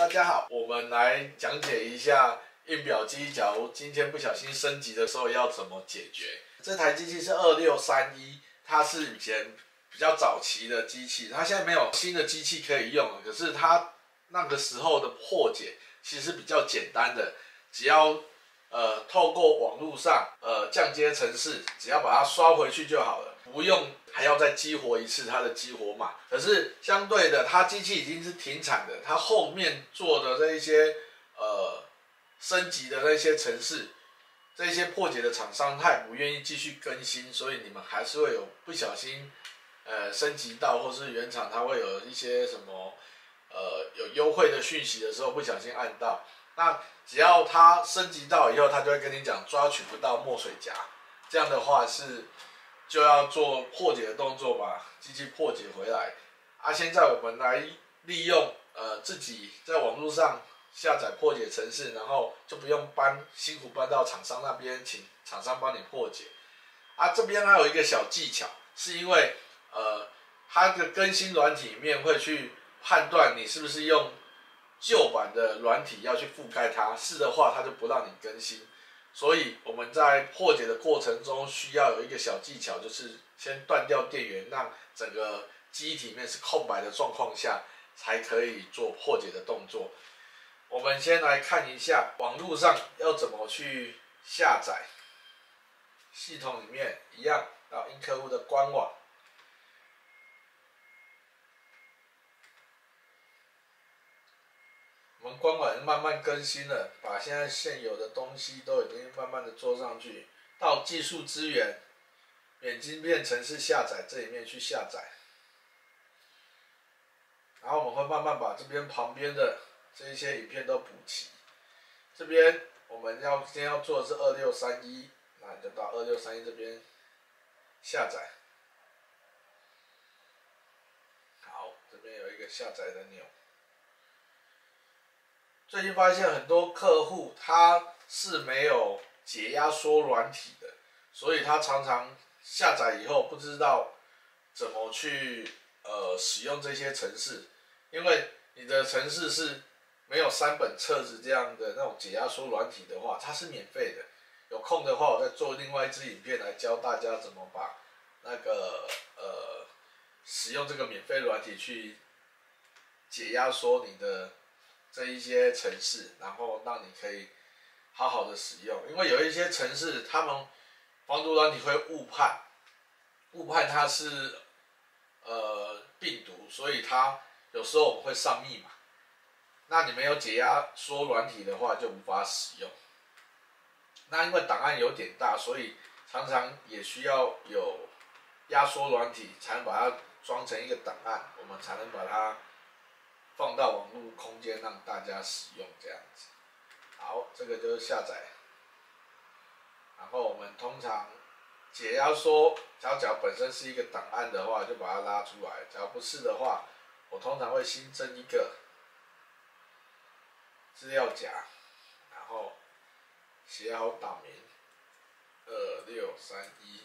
大家好，我们来讲解一下印表机，假如今天不小心升级的时候要怎么解决。这台机器是2631，它是以前比较早期的机器，它现在没有新的机器可以用了。可是它那个时候的破解其实比较简单的，只要透过网络上降阶程式，只要把它刷回去就好了，不用还要再激活一次它的激活码。可是相对的，它机器已经是停产的，它后面做的这一些升级的那些程式，这些破解的厂商他也不愿意继续更新，所以你们还是会有不小心升级到，或是原厂它会有一些什么有优惠的讯息的时候不小心按到。那只要它升级到以后，它就会跟你讲抓取不到墨水夹，这样的话就要做破解的动作，把机器破解回来。现在我们来利用自己在网络上下载破解程式，然后就不用辛苦搬到厂商那边，请厂商帮你破解。这边还有一个小技巧，是因为它的更新软体里面会去判断你是不是用旧版的软体要去覆盖它，是的话它就不让你更新。所以我们在破解的过程中需要有一个小技巧，就是先断掉电源，让整个机体里面是空白的状况下，才可以做破解的动作。我们先来看一下网络上要怎么去下载，系统里面一样到印客户的官网。我们官网慢慢更新了，把现在现有的东西都已经慢慢的做上去。到技术资源、免晶片程式下载这里面去下载，然后我们会慢慢把这边旁边的这一些影片都补齐。这边我们今天要做的是2631，那你就到2631这边下载。好，这边有一个下载的钮。最近发现很多客户他是没有解压缩软体的，所以他常常下载以后不知道怎么去使用这些程式，因为你的程式是没有3本册子这样的那种解压缩软体的话，它是免费的。有空的话，我再做另外一支影片来教大家怎么把那个使用这个免费软体去解压缩你的这一些程式，然后让你可以好好的使用。因为有一些程式，他们防毒软体会误判它是病毒，所以它有时候我们会上密码。那你没有解压缩软体的话，就无法使用。那因为档案有点大，所以常常也需要有压缩软体，才能把它装成一个档案，我们才能把它放到网络空间让大家使用这样子。好，这个就是下载。然后我们通常解压缩，假如本身是一个档案的话，就把它拉出来；假如不是的话，我通常会新增一个资料夹，然后写好档名2631，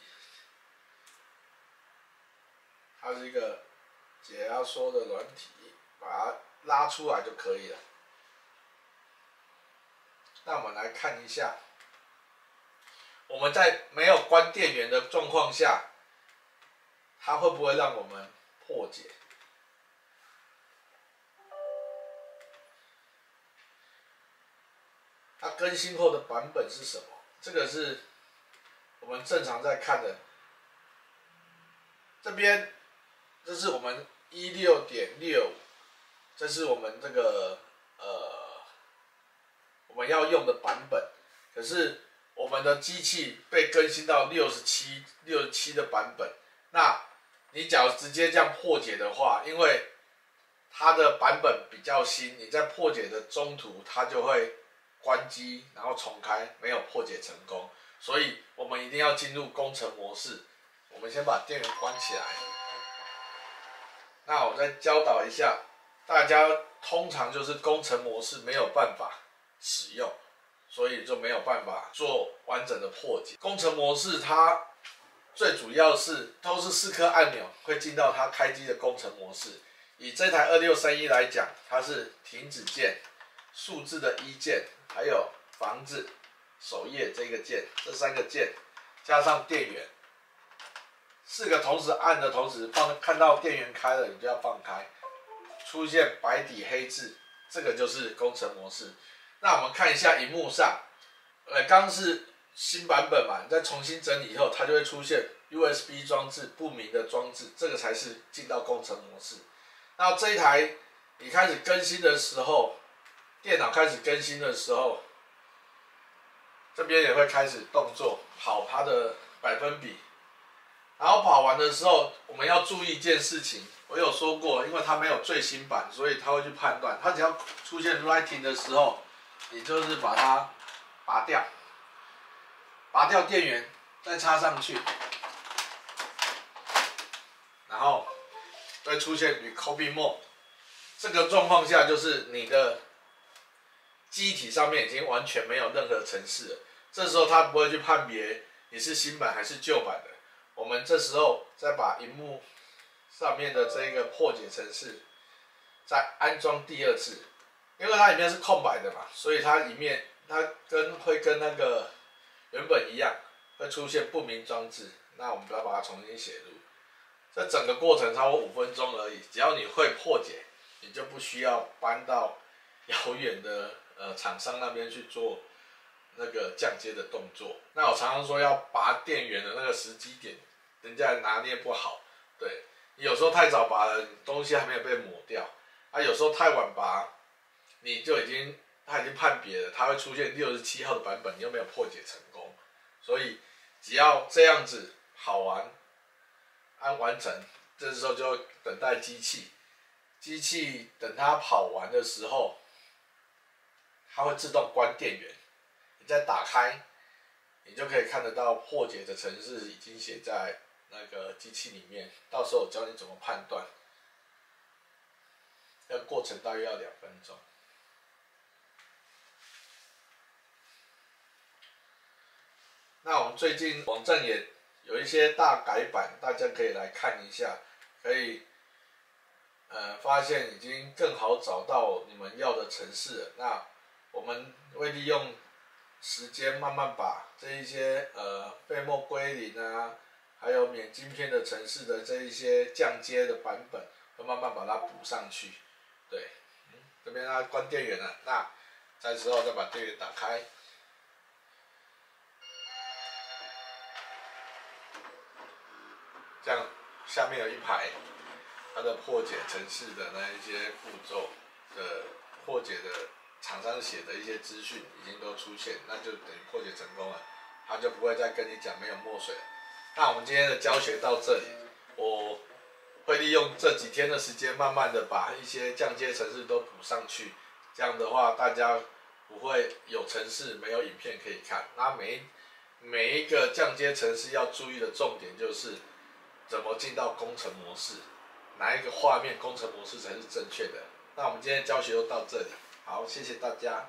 它是一个解压缩的软体，把它拉出来就可以了。那我们来看一下，我们在没有关电源的状况下，它会不会让我们破解？它更新后的版本是什么？这个是我们正常在看的。这边这是我们16.65，这是我们这个我们要用的版本。可是我们的机器被更新到67的版本。那你假如直接这样破解的话，因为它的版本比较新，你在破解的中途它就会关机，然后重开，没有破解成功。所以我们一定要进入工程模式。我们先把电源关起来。那我再教导一下大家，通常就是工程模式没有办法使用，所以就没有办法做完整的破解。工程模式它最主要都是4颗按钮会进到它开机的工程模式，以这台2631来讲，它是停止键、数字的1键，还有房子首页这个键，这3个键加上电源，4个同时按的同时看到电源开了，你就要放开，出现白底黑字，这个就是工程模式。那我们看一下荧幕上，刚是新版本嘛，你再重新整理以后，它就会出现 USB 装置不明的装置，这个才是进到工程模式。那这一台你开始更新的时候，电脑开始更新的时候，这边也会开始动作跑它的百分比，然后跑完的时候，我们要注意一件事情，我有说过，因为它没有最新版，所以它会去判断，它只要出现 writing 的时候，你就是把它拔掉，拔掉电源，再插上去，然后会出现 recovery mode， 这个状况下就是你的机体上面已经完全没有任何程式了，这时候它不会去判别你是新版还是旧版的。我们这时候再把荧幕上面的这个破解程式再安装第2次，因为它里面是空白的嘛，所以它里面会跟那个原本一样，会出现不明装置。那我们不要把它重新写入，这整个过程差不多5分钟而已。只要你会破解，你就不需要搬到遥远的厂商那边去做那个降阶的动作。那我常常说要拔电源的那个时机点，人家拿捏不好。对，你有时候太早拔了，东西还没有被抹掉；有时候太晚拔，它已经判别了，它会出现67号的版本，你又没有破解成功。所以只要这样子跑完，按完成，这时候就等待机器等它跑完的时候，它会自动关电源，你再打开，你就可以看得到破解的程式已经写在那个机器里面。到时候我教你怎么判断，这个过程大约要2分钟。那我们最近网站也有一些大改版，大家可以来看一下，可以发现已经更好找到你们要的程式了。那我们会利用时间慢慢把这一些费墨归零啊，还有免晶片的程式的这一些降阶的版本，会慢慢把它补上去。对，这边它关电源了，那这时候再把电源打开。这样下面有一排它的破解程式的那一些步骤的破解的厂商写的一些资讯已经都出现，那就等于破解成功了，他就不会再跟你讲没有墨水了。那我们今天的教学到这里，我会利用这几天的时间，慢慢的把一些降阶程式都补上去，这样的话大家不会有程式没有影片可以看。那每一个降阶程式要注意的重点就是怎么进到工程模式，哪一个画面工程模式才是正确的。那我们今天的教学就到这里，好，谢谢大家。